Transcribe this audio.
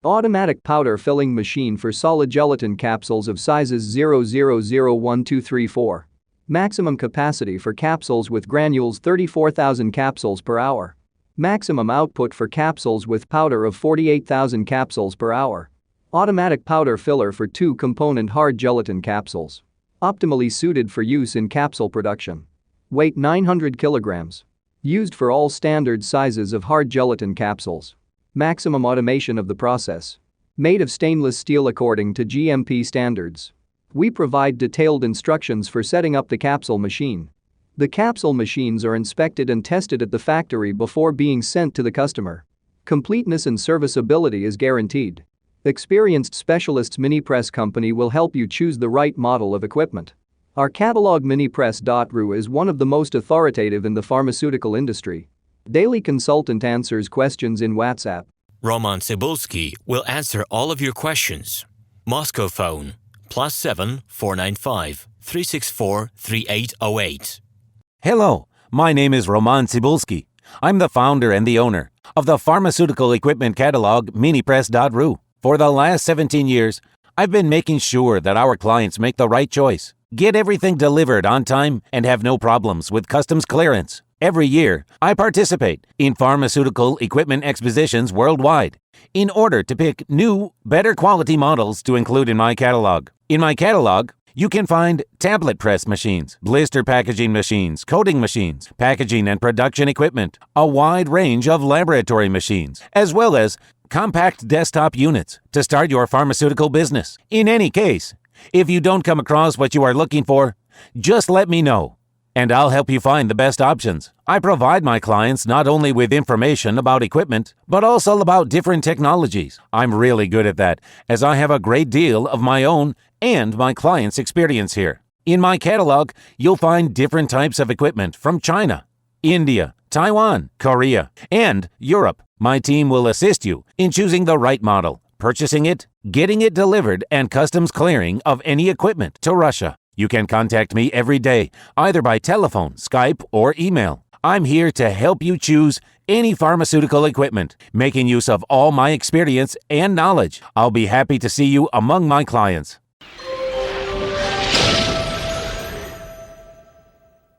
Automatic powder filling machine for solid gelatin capsules of sizes 0001234. Maximum capacity for capsules with granules 34,000 capsules per hour. Maximum output for capsules with powder of 48,000 capsules per hour. Automatic powder filler for 2-component hard gelatin capsules. Optimally suited for use in capsule production. Weight 900 kilograms. Used for all standard sizes of hard gelatin capsules. Maximum automation of the process. Made of stainless steel according to GMP standards. We provide detailed instructions for setting up the capsule machine. The capsule machines are inspected and tested at the factory before being sent to the customer. Completeness and serviceability is guaranteed. Experienced specialists Minipress company will help you choose the right model of equipment. Our catalog Minipress.ru is one of the most authoritative in the pharmaceutical industry. Daily consultant answers questions in WhatsApp. RomanTsibulsky will answer all of your questions. Moscow phone +7 495 364 3808. Hello, my name is RomanTsibulsky. I'm the founder and the owner of the pharmaceutical equipment catalog Minipress.ru. For the last 17 years, I've been making sure that our clients make the right choice, get everything delivered on time, and have no problems with customs clearance. Every year, I participate in pharmaceutical equipment expositions worldwide in order to pick new, better quality models to include in my catalog. In my catalog, you can find tablet press machines, blister packaging machines, coating machines, packaging and production equipment, a wide range of laboratory machines, as well as compact desktop units to start your pharmaceutical business. In any case, if you don't come across what you are looking for, just let me know, and I'll help you find the best options. I provide my clients not only with information about equipment, but also about different technologies. I'm really good at that, as I have a great deal of my own and my clients' experience here. In my catalog, you'll find different types of equipment from China, India, Taiwan, Korea, and Europe. My team will assist you in choosing the right model, purchasing it, getting it delivered, and customs clearing of any equipment to Russia. You can contact me every day, either by telephone, Skype, or email. I'm here to help you choose any pharmaceutical equipment, making use of all my experience and knowledge. I'll be happy to see you among my clients.